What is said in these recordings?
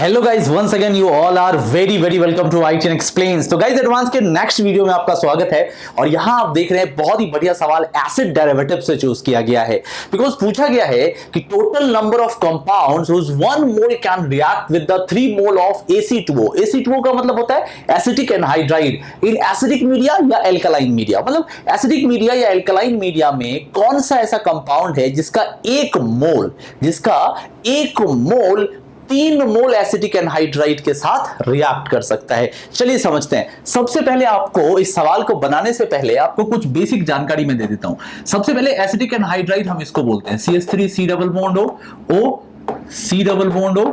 Hello guys, once again you all are very very welcome to ITN explains. तो guys, advance के next video में आपका स्वागत है। और यहां आप देख रहे हैं बहुत ही बढ़िया सवाल एसिड डेरिवेटिव से चूज किया गया है। बिकॉज पूछा गया है कि total number of compounds whose 1 mole can react with the 3 mole of AC2O। AC2O का मतलब होता है acetic anhydride in acidic media या एल्कलाइन मीडिया। मतलब एसिडिक मीडिया या एल्कलाइन मीडिया में कौन सा ऐसा कंपाउंड है जिसका एक मोल 3 मोल एसिटिक एनहाइड्राइड के साथ रिएक्ट कर सकता है। चलिए समझते हैं। सबसे पहले आपको इस सवाल को बनाने से पहले आपको कुछ बेसिक जानकारी मैं दे देता हूं। सबसे पहले एसिटिक एनहाइड्राइड हम इसको बोलते हैं CH3 C double bond O C double bond O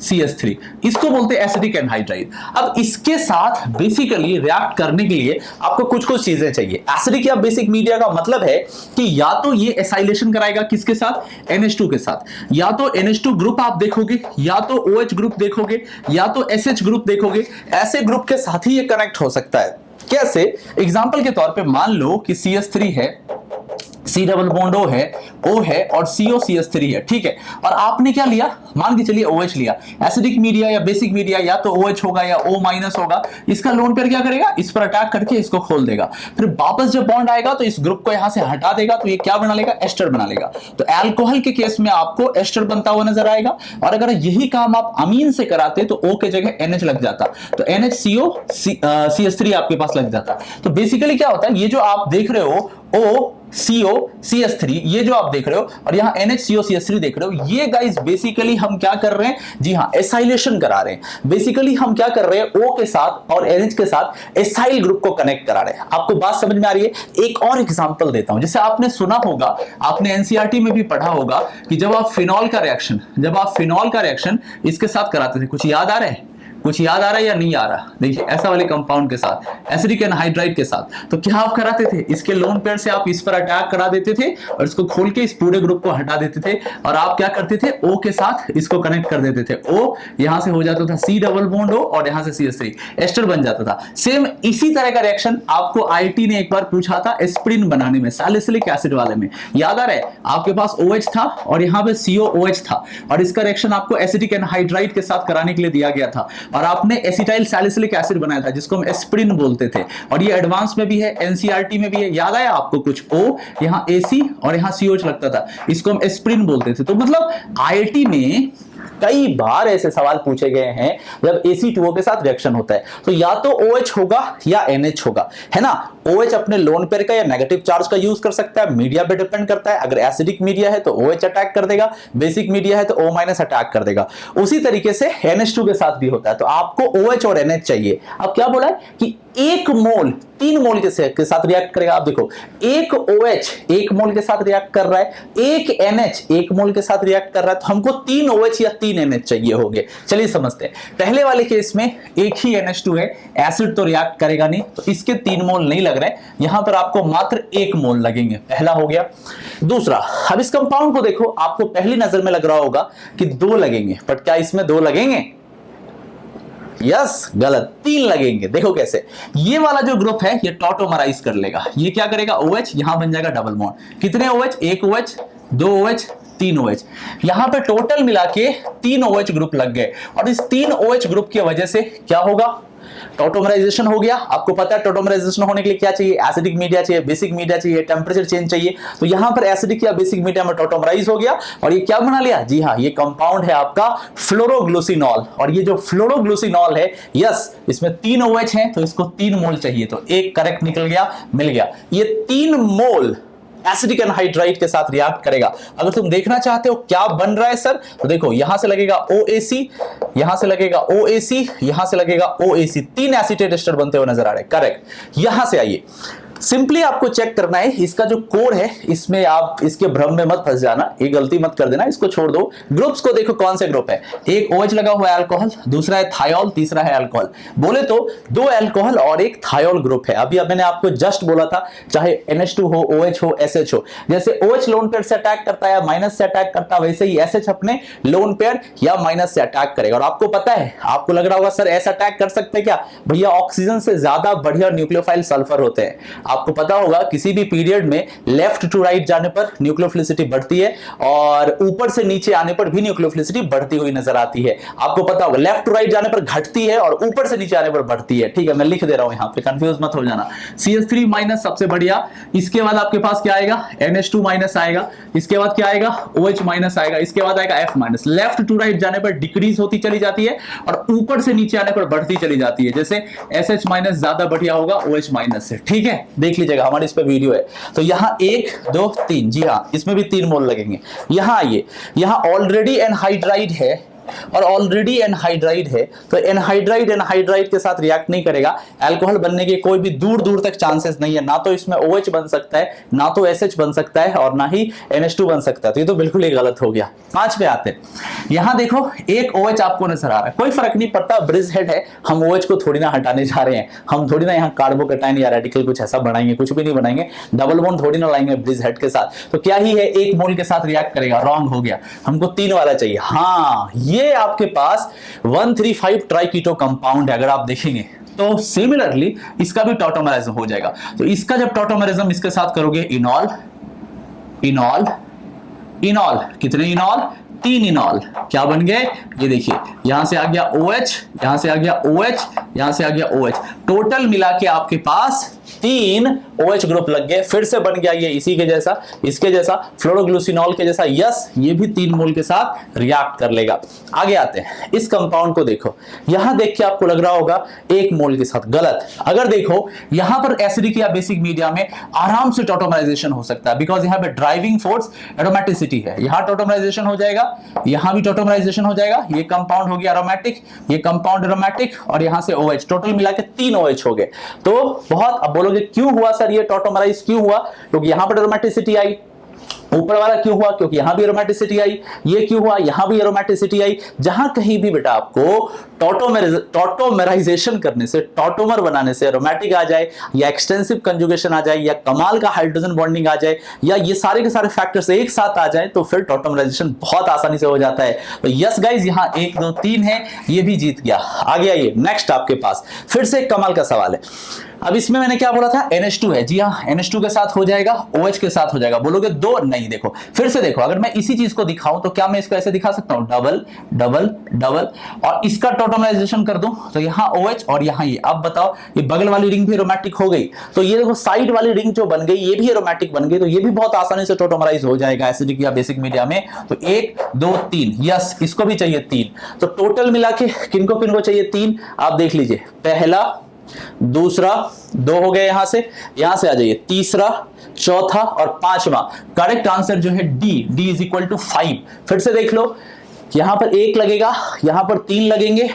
CH3, इसको बोलते हैं एसिटिक एनहाइड्राइड। अब इसके साथ बेसिकली रिएक्ट करने के लिए आपको कुछ चीजें चाहिए। एसिडिक या बेसिक मीडिया का मतलब है कि या तो ये एसाइलेशन कराएगा किसके साथ, NH2 के साथ, या तो NH2 ग्रुप आप देखोगे, या तो OH ग्रुप देखोगे, या तो SH ग्रुप देखोगे। ऐसे ग्रुप के साथ ही ये कनेक्ट हो सकता है। कैसे? एग्जाम्पल के तौर पे मान लो कि CH3 है, C डबल बॉन्ड O है और CO CH3 है, ठीक है। और आपने क्या लिया, मान के चलिए OH लिया। एसिडिक मीडिया या बेसिक मीडिया या तो OH होगा या O माइनस होगा। इसका लोन पेयर क्या करेगा, इस पर अटैक करके इसको खोल देगा। फिर वापस जब बॉन्ड आएगा तो इस ग्रुप को यहां से हटा देगा, तो ये क्या बना लेगा, एस्टर बना लेगा। तो अल्कोहल के केस में आपको एस्टर बनता हुआ नजर आएगा। और अगर यही काम आप अमीन से कराते तो O के जगह NH लग जाता, तो NHCO CH3 आपके पास लग जाता। तो बेसिकली क्या होता है, ये जो आप देख रहे हो OCO CH3, ये जो आप देख रहे हो, और यहां NHCO CH3 देख रहे हो, ये गाइस बेसिकली हम क्या कर रहे हैं, जी हां, एसाइलेशन करा रहे हैं। बेसिकली हम क्या कर रहे हैं, O के साथ और NH के साथ एसाइल ग्रुप को कनेक्ट करा रहे हैं। आपको बात समझ में आ रही है? एक और एग्जांपल देता हूं। जैसे आपने सुना होगा, आपने NCERT में भी पढ़ा होगा कि जब आप फिनॉल का रिएक्शन इसके साथ कराते थे, कुछ याद आ रहा है? कुछ याद आ रहा है या नहीं आ रहा? देखिए, ऐसा वाले कंपाउंड के साथ, एसिडिक एनहाइड्राइड के साथ, तो क्या आप कराते थे, इसके लोन पेयर से आप इस पर अटैक करा देते थे और इसको खोल के इस पूरे ग्रुप को हटा देते थे। और आप क्या करते थे, O के साथ इसको कनेक्ट कर देते थे। O यहां से हो जाता था C डबल बॉन्ड O और यहां से CH3, एस्टर बन जाता था। सेम इसी तरह का रिएक्शन आपको IIT ने एक बार पूछा था एस्प्रिन बनाने में, सैलिसिलिक एसिड वाले में। याद आ रहा है? आपके पास OH था और यहां पे COOH था, और इसका रिएक्शन आपको एसिडिक एनहाइड्राइड के साथ कराने के लिए दिया गया था। और आपने एसिटाइल सैलिसिलिक एसिड बनाया था जिसको हम एस्प्रिन बोलते थे। और ये एडवांस में भी है, NCERT में भी है। याद आया आपको? कुछ O, यहां AC और यहां COH लगता था, इसको हम एस्प्रिन बोलते थे। तो मतलब IIT में कई बार ऐसे सवाल पूछे गए हैं जब AC2O के साथ रिएक्शन होता है, तो या तो OH होगा या NH होगा, है ना। OH अपने लोन पेयर का या नेगेटिव चार्ज का यूज कर सकता है, मीडिया पे डिपेंड करता है। अगर एसिडिक मीडिया है तो OH अटैक कर देगा, बेसिक मीडिया है तो O माइनस अटैक कर देगा। उसी तरीके से NH2 के साथ भी होता है। तो आपको OH और NH चाहिए। अब क्या बोला है कि 1 मोल 3 मोल के साथ रिएक्ट करेगा। आप देखो, एक OH 1 मोल के साथ रिएक्ट कर रहा है, एक NH 1 मोल के साथ रिएक्ट कर रहा है, तो हमको 3 OH या 3 NH चाहिए होंगे। चलिए समझते हैं। पहले वाले केस में एक ही NH2 है, एसिड तो रिएक्ट करेगा नहीं, तो इसके 3 मोल नहीं लग रहे, यहां पर आपको मात्र 1 मोल लगेंगे। पहला हो गया। दूसरा, अब इस कंपाउंड को देखो, आपको पहली नजर में लग रहा होगा कि 2 लगेंगे, बट क्या इसमें 2 लगेंगे? यस, गलत, 3 लगेंगे। देखो कैसे, ये वाला जो ग्रुप है ये टॉटोमराइज कर लेगा। ये क्या करेगा, OH यहां बन जाएगा डबल बॉन्ड। कितने OH? 1 OH, 2 OH, 3 OH। यहां पे टोटल मिला के 3 OH ग्रुप लग गए। और इस 3 OH ग्रुप की वजह से क्या होगा, टॉटोमराइजेशन हो गया। आपको पता है टॉटोमराइजेशन होने के लिए क्या चाहिए, एसिडिक मीडिया चाहिए, बेसिक मीडिया चाहिए, टेम्परेचर चेंज चाहिए। तो यहां पर एसिडिक या बेसिक मीडिया में टॉटोमराइज हो गया और ये क्या बना लिया, जी हां, ये कंपाउंड है आपका फ्लोरोग्लूसिनॉल। और ये जो फ्लोरोग्लूसिनॉल है, यस, इसमें 3 OH हैं, तो इसको 3 मोल चाहिए, तो एक करेक्ट निकल गया, मिल गया। ये 3 मोल एसिडिक एनहाइड्राइड के साथ रिएक्ट करेगा। अगर तुम देखना चाहते हो क्या बन रहा है सर, तो देखो, यहां से लगेगा OAC, यहां से लगेगा OAC, यहां से लगेगा OAC, 3 एसीटेट एस्टर बनते हुए नजर आ रहे हैं। करेक्ट। यहां से आइए, सिंपली आपको चेक करना है इसका जो कोड है, इसमें आप इसके भ्रम में मत फंस जाना, ये गलती मत कर देना, इसको छोड़ दो। ग्रुप्स को देखो कौन से ग्रुप है, एक OH लगा हुआ है अल्कोहल, दूसरा है थायोल, तीसरा है अल्कोहल। बोले तो 2 अल्कोहल और एक थायोल ग्रुप है। अभी मैंने आपको जस्ट बोला था, चाहे NH2 हो, OH हो, SH हो, जैसे OH लोन पेयर से अटैक करता है या माइनस से अटैक करता है, वैसे ही SH अपने लोन पेयर या माइनस से अटैक करेगा। और आपको पता है, आपको लग रहा होगा सर ऐसा अटैक कर सकते हैं क्या, भैया ऑक्सीजन से ज्यादा बढ़िया न्यूक्लियोफाइल सल्फर होते हैं। आपको पता होगा किसी भी पीरियड में लेफ्ट टू राइट जाने पर न्यूक्लियोफिलिसिटी बढ़ती है और ऊपर से नीचे आने पर भी न्यूक्लियोफिलिसिटी बढ़ती हुई नजर आती है। आपको पता होगा लेफ्ट टू राइट जाने पर घटती है और ऊपर से नीचे आने पर बढ़ती है। ठीक है, मैं लिख दे रहा हूं यहां पे, कंफ्यूज मत हो जाना। CH3 माइनस सबसे बढ़िया, इसके बाद आपके पास क्या आएगा, NH2 माइनस आएगा, इसके बाद क्या आएगा, OH माइनस आएगा, इसके बाद आएगा F minus. Left to right जाने पर डिक्रीज होती चली जाती है और ऊपर से नीचे आने पर बढ़ती चली जाती है। जैसे SH माइनस ज्यादा बढ़िया होगा OH माइनस से। ठीक है, देख लीजिएगा, हमारे इस पे वीडियो है। तो यहां 1 2 3, जी हाँ, इसमें भी 3 मोल लगेंगे। यहां आइए, यहां ऑलरेडी एनहाइड्राइड है और ऑलरेडी एनहाइड्राइड है, तो एनहाइड्राइड के साथ रिएक्ट नहीं करेगा। अल्कोहल बनने के कोई भी दूर दूर तक चांसेस नहीं है। ना तो इसमें OH बन सकता है, ना तो SH बन सकता है और ना ही NH2 बन सकता है। तो ये तो बिल्कुल ही गलत हो गया। 5 पे आते हैं। यहां देखो एक OH आपको नजर आ रहा है, कोई फर्क नहीं पड़ता, ब्रिज हेड है, हम OH को थोड़ी ना हटाने जा रहे हैं। हम थोड़ी ना यहाँ कार्बोकैटायन या रेडिकल कुछ ऐसा बनाएंगे, कुछ भी नहीं बनाएंगे। डबल बॉन्ड थोड़ी ना लाएंगे ब्रिज हेड के साथ। तो क्या ही है, 1 मोल के साथ रिएक्ट करेगा। रॉन्ग हो गया, हमको 3 वाला चाहिए। हाँ, ये आपके पास 135 ट्राइकीटो कंपाउंड है। अगर आप देखेंगे तो सिमिलरली इसका भी टॉटोमेरिज्म हो जाएगा। तो इसका जब टॉटोमेरिज्म इसके साथ करोगे, इनॉल इनॉल इनॉल, कितने इनॉल, 3 इनॉल, क्या बन गए, ये देखिए, यहां से आ गया OH, यहां से आ गया OH, यहां से आ गया OH, टोटल मिला के आपके पास 3 OH ग्रुप लग गए। फिर से बन गया ये इसी के जैसा, इसके जैसा, फ्लोरोग्लूसिनॉल के जैसा। यस, ये भी 3 मोल के साथ रिएक्ट कर लेगा। आगे आते हैं, इस कंपाउंड को देखो, यहां देख के आपको लग रहा होगा 1 मोल के साथ, गलत। अगर देखो यहां पर एसिडिक या बेसिक मीडिया में आराम से टॉटोमराइजेशन हो सकता है, बिकॉज यहां पे ड्राइविंग फोर्स एरोमेटिसिटी है। यहां टॉटोमराइजेशन हो जाएगा, यहां भी टॉटोमराइजेशन हो जाएगा। ये कंपाउंड हो गया एरोमेटिक, ये कंपाउंड एरोमेटिक, और यहां से OH, टोटल मिला के 3 OH हो गए। तो बहुत, अब बोलोगे क्यों हुआ सर ये टॉटोमराइज क्यों हुआ, क्योंकि यहां पर एरोमेटिसिटी आई। ऊपर वाला क्यों हुआ, क्योंकि यहां भी एरोमेटिसिटी आई। ये क्यों हुआ, यहां भी एरोमेटिसिटी आई। जहां कहीं भी बेटा आपको टॉटोमेराइजेशन करने से, टॉटोमर बनाने से एरोमेटिक आ जाए, या एक्सटेंसिव कंजुगेशन आ जाए, या कमाल का हाइड्रोजन बॉन्डिंग आ जाए, या ये सारे के सारे फैक्टर्स एक साथ आ जाए, तो फिर टॉटोमराइजेशन बहुत आसानी से हो जाता है। तो यस गाइज, यहां 1 2 3 है, ये भी जीत गया। आगे आइए, नेक्स्ट आपके पास फिर से एक कमाल का सवाल है। अब इसमें मैंने क्या बोला था, NH2 है, जी हाँ, NH2 के साथ हो जाएगा, OH के साथ हो जाएगा। बोलोगे 2, नहीं, देखो फिर से देखो, अगर मैं इसी चीज को दिखाऊं तो क्या मैं इसको ऐसे दिखा सकता हूं, डबल डबल डबल, और इसका टॉटोमराइजेशन कर दूं तो यहां OH और यहां ये। अब बताओ, ये बगल वाली रिंग भी एरोमेटिक हो गई, तो ये देखो साइड वाली रिंग जो बन गई ये भी एरोमेटिक बन गई, तो ये भी बहुत आसानी से टॉटोमराइज हो जाएगा एसिडिक या बेसिक मीडिया में। तो 1 2 3, यस, इसको भी चाहिए 3। तो टोटल मिला के किनको किनको चाहिए 3, आप देख लीजिए, पहला, दूसरा, 2 हो गए, यहां से आ जाइए, तीसरा, चौथा और 5वां। करेक्ट आंसर जो है D इज इक्वल टू 5। फिर से देख लो, यहां पर 1 लगेगा, यहां पर 3 लगेंगे,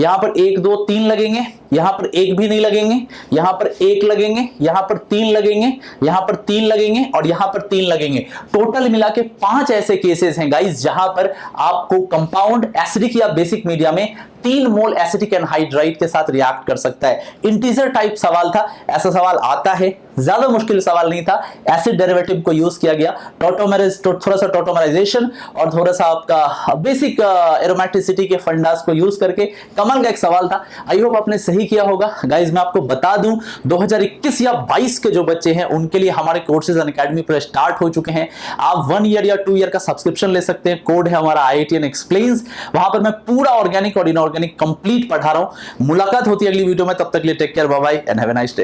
यहां पर 1 2 3 लगेंगे, यहां पर 1 भी नहीं लगेंगे, यहां पर 1 लगेंगे, यहां पर 3 लगेंगे, यहां पर 3 लगेंगे और यहां पर 3 लगेंगे। टोटल मिला के 5 ऐसे केसेस हैं गाइस जहां पर आपको कंपाउंड एसिडिक या बेसिक मीडिया में 3 मोल एसिटिक एनहाइड्राइड के साथ रिएक्ट कर सकता है। इंटीजर टाइप सवाल था, ऐसा सवाल आता है, ज्यादा मुश्किल सवाल नहीं था। एसिड डेरिवेटिव को यूज किया गया, थोड़ा सा टॉटोमराइजेशन और थोड़ा सा आपका बेसिक एरोमेटिसिटी के फंडास को यूज करके कमाल का एक सवाल था। आई होप आपने सही किया होगा। गाइज मैं आपको बता दूं, 2021 या 22 के जो बच्चे हैं उनके लिए हमारे कोर्सेज अनअकैडमी पर स्टार्ट हो चुके हैं। आप 1 ईयर या 2 ईयर का सब्सक्रिप्शन ले सकते हैं। कोड है हमारा IITN एक्सप्लेन्स। वहां पर मैं पूरा ऑर्गेनिक और इनऑर्गेनिक कंप्लीट पढ़ा रहा हूं। मुलाकात होती है अगली वीडियो में, तब तक के लिए take care, bye bye and have a nice day.